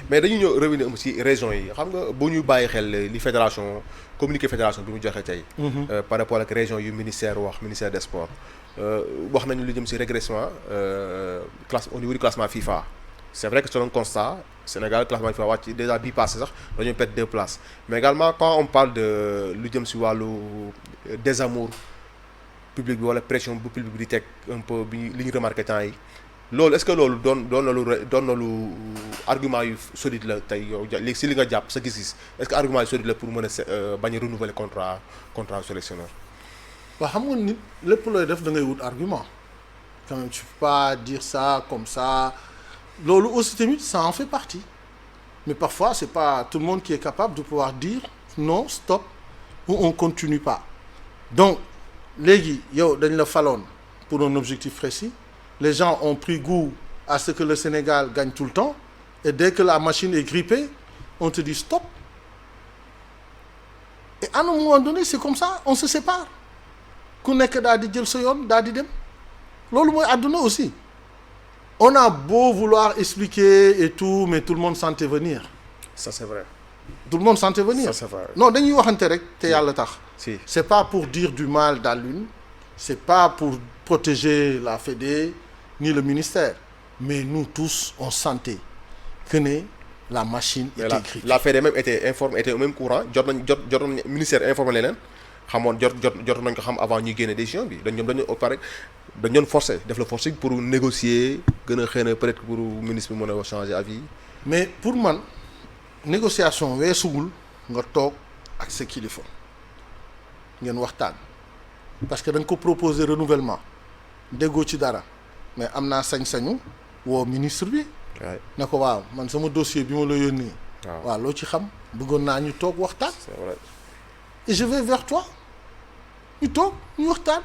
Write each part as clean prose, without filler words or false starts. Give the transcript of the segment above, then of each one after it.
mais dañu ñëw revenir ci régions yi xam nga bu ñu bàyyi xel li fédération communiqué fédération bi mu joxe tey. par rapport ak région yu ministère des sports wax nañu lu jëm ci régressement classe au niveau du classement FIFA. C'est vrai que c'est un constat Sénégal classement FIFA wàcc déjà bii passé sax dañoo perdre 2 places mais également quand on parle de lu jëm ci wàllu désamour public bi wala pression bu public bi di teg un peu bi li ñu remarqué temps yi loolu est-ce que loolu doon na lu argument yu solide la tey yow léegi si li nga jàpp sa gis-gis est-ce que argument yu solide la pour mën a bañ a renouveler contrat sélectionneur. waaw xam nga nit lépp looy def da ngay wut argument quand même tu peux pas dire ça comme ça loolu aussi tamit ça en fait partie mais parfois c'est pas tout le monde qui est capable de pouvoir dire non stop ou on continue pas donc léegi yow dañ la faloon pour un objectif précis. Les gens ont pris goût à ce que le Sénégal gagne tout le temps et dès que la machine est grippée on te dit stop et à un moment donné c'est comme ça on se sépare ku nekk daal di jël sa yoon daal di dem loolu mooy àdduna aussi on a beau vouloir expliquer et tout mais tout le monde sentait venir. Ça c'est vrai. Tout le monde sentait venir. Ça c'est vrai. Non dañuy waxante rek te yàlla tax. Si. C'est pas pour dire du mal d'Alioune c'est pas pour protéger la Fédé ni le ministère mais nous tous on sentait que ne la machine était grippée. La Fédé même était informée était au même courant jotoon ministère informé leen xamoon jot nañ ko xam avant ñuy génne décision bi dañu pare dañu doon forcer def le forcing pour négocier gën a xëy na peut-être pour ministre bi mën a changer avis. mais pour man négociation weesuwul nga toog ak sa kilifa ngeen waxtaan parce que da nga ko proposer renouvellement déggoo ci dara. mais am naa sañ-sañu woo ministre bi. ne ko waaw man sama dossier bi ma la yónnee. waaw loo ci xam bëggoon naa ñu toog waxtaan. C'est vrai. et je vais vers toi ñu toog ñu waxtaan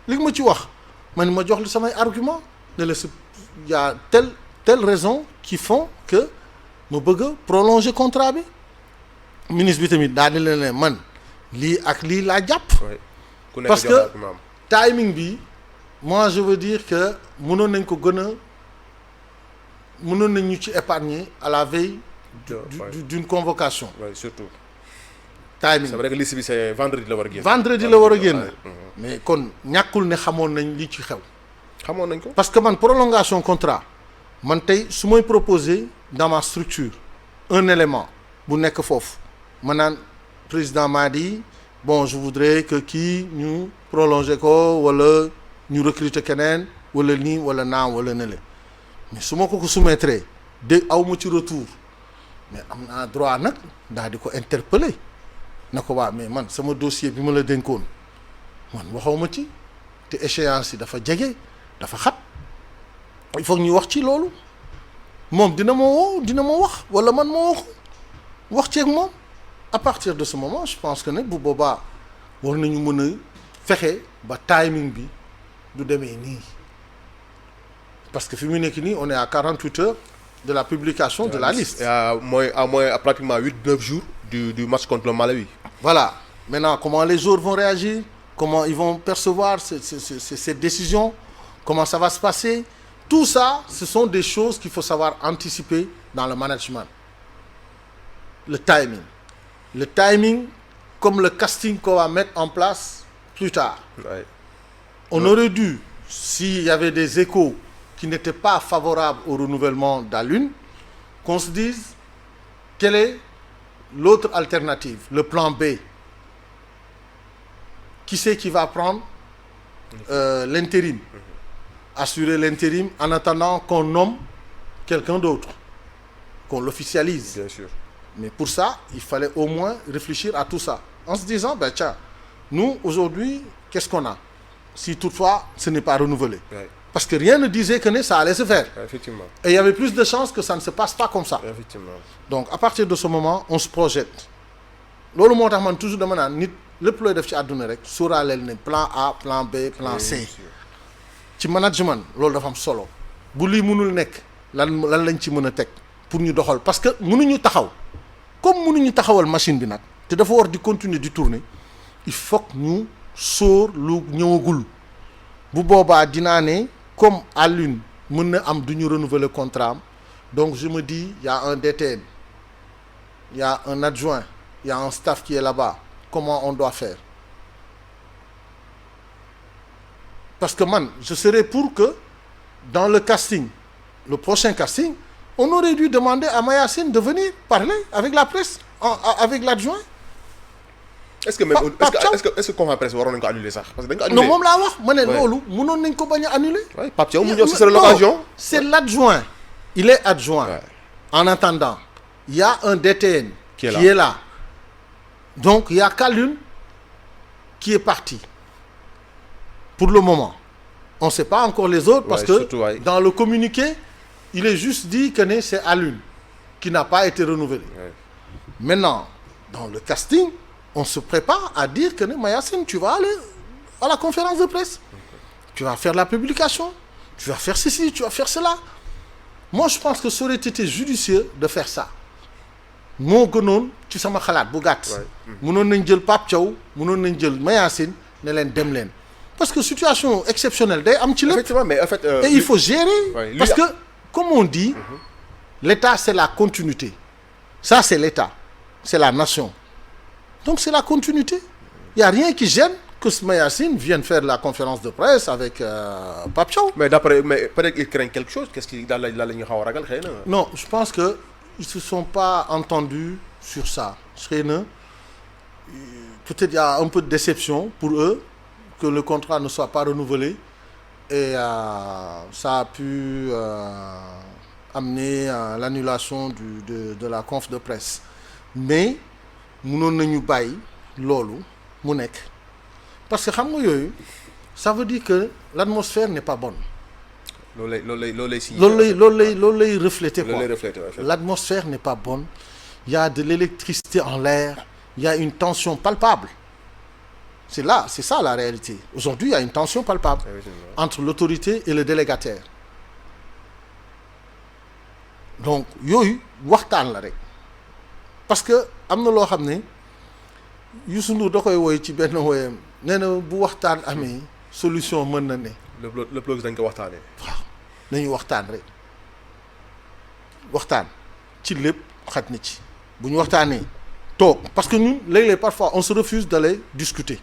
li nga ma ci wax man ma jox li samay argument ne la y a telle raison qui font que ma bëgg a prolonger contrat bi ministre bi tamit daal di leen ne man lii ak lii laa jàpp. parce que timing bi. moi je veux dire que mënoon nañ ko gën a mënoon nañ ñu ci épargner à la veille d'une convocation. Oui, surtout. timing c'est vrai que liste bi c'est vendredi la war a génn. vendredi la war a génn. mais kon ñàkkul ne xamoon nañ li ci xew. xamoon nañ ko. parce que man prolongation contrat man tey su may proposer dans ma structure un élément bu nekk foofu ma naan président m'a dit bon je voudrais que kii ñu prolonger ko wala. ñu recruter keneen wala nii wala naa wala nële mais su ma ko soumettre de aw ma ci retour mais am naa droit nag daal di ko interpeller na ko waa mais man sama dossier bi ma la dénkoon man waxaw ma ci te échéance yi dafa jege dafa xat il faut ñu wax ci loolu moom dina ma woo dina ma wax wala man ma wax ceeg moom à partir de ce moment je pense que ne bu boobaa war nañu mën a fexe ba timing bi. du demee nii parce que fi mu nekk nii on est à 48 heures de la publication de la liste. à moins pratiquement 8-9 jours du match contre le Malawi. Voilà maintenant comment les joueurs vont réagir comment ils vont percevoir cette décision comment ça va se passer tout ça ce sont des choses qu'il faut savoir anticiper dans le management le timing comme le casting qu'on va mettre en place plus tard. Ouais. On aurait dû, s'il y avait des échos qui n'étaient pas favorables au renouvellement d'Alioune, qu'on se dise quelle est l'autre alternative, le plan B. Qui c'est qui va prendre l'intérim, assurer l'intérim en attendant qu'on nomme quelqu'un d'autre, qu'on l'officialise. Bien sûr. Mais pour ça, il fallait au moins réfléchir à tout ça, en se disant, ben tiens, nous aujourd'hui, qu'est-ce qu'on a? Si toutefois ce n'est pas renouvelé. Ouais. Parce que rien ne disait que ça allait se faire. Effectivement. Et il y avait plus de chances que ça ne se passe pas comme ça. Effectivement. Donc à partir de ce moment on se projette loolu moo tax man toujours dama naan nit lépp looy def ci àdduna rek sóoraaleel ne plan A plan B plan C. ci management loolu dafa am solo bu lii mënul nekk lan lañ ci mën a teg pour ñu doxal parce que mënuñu taxaw comme mënuñu taxawal machine bi nag te dafa war di continuer di tourner il faut que ñu sóor lu ñëwagul bu boobaa dinaa ne comme Alioune mën na am du ñu renouveler contrat am Donc je me dis, il y a un DTN, il y a un adjoint, il y a un staff qui est là-bas. Comment on doit faire? Parce que man, je serais pour que dans le casting, le prochain casting, on aurait dû demander à Mayacine de venir parler avec la presse, avec l'adjoint. est-ce que même Pape Thiaw est-ce que conférence presse waroon nañu ko annuler sax parce que dañ ko annulé. Non moom laa wax ma ne Ouais. loolu mënoon nañ ko bañ a annuler. Ouais, Pape Thiaw mu ñëw ce serait Non, l'occasion. c'est l'adjoint. Il est adjoint. Ouais. En attendant, il y a un DTN Qui est qui là. est là. Donc il y a Kalune qui est parti. Pour le moment. On ne sait pas encore les autres parce Ouais, que surtout, ouais. dans le communiqué, il est juste dit que c'est Alune qui n'a pas été renouvelé. Ouais. Maintenant, dans le casting, on se prépare à dire que Mayacine, tu vas aller à la conférence de presse. Tu vas faire la publication. Tu vas faire ceci, tu vas faire cela. Moi, je pense que ça aurait été judicieux de faire ça. moo gënoon ci sama xalaat bu gàtt. mënoon nañ jël Pape Thiaw mënoon nañ jël Mayacine ne leen dem leen. parce que situation exceptionnelle day am ci lépp. Effectivement, mais en fait. Et il faut gérer. Ouais, lui parce a- que comme on dit, l'État c'est la continuité. Ça c'est l'État, c'est la nation. Donc c'est la continuité. Il y a rien qui gêne que Mayacine vienne faire la conférence de presse avec Pape Thiaw. mais peut-être il craint quelque chose qu'est-ce qui daal la ñu xaw a ragal xëy na. Non, je pense que ils se sont pas entendus sur ça. Xëy na peut-être il y a un peu de déception pour eux que le contrat ne soit pas renouvelé et ça a pu amener l'annulation de la conf de presse. Mais mënoon nañu bàyyi loolu mu nekk parce que xam nga yooyu ça veut dire que l'atmosphère n'est pas bonne. loolu lay signé. loolu lay refléter quoi. loolu lay refléter ouais. L'atmosphère n'est pas bonne. Il y a de l'électricité en l'air. Il y a une tension palpable. C'est ça la réalité. Aujourd'hui, il y a une tension palpable entre l'autorité et le délégataire. Donc yooyu waxtaan la rek parce que am na loo xam ne Youssou Ndour da koy woy ci benn woyam nee na bu waxtaan amee solution mën na ne. le plus dañ ko waxtaanee. waaw nañu waxtaan rek waxtaan ci lépp xaj na ci bu ñu waxtaanee toog parce que ñun léeg-léeg parfois on se refuse d'aller discuter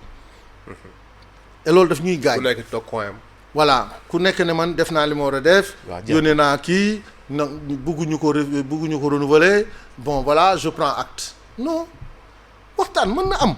et loolu daf ñuy gaañ. ku nekk toog coin am. voilà ku nekk ne man def naa li ma war a def. waaw yónnee naa kii na bëgguñu ko renouveler bon voilà je prends acte non waxtaan mën na am.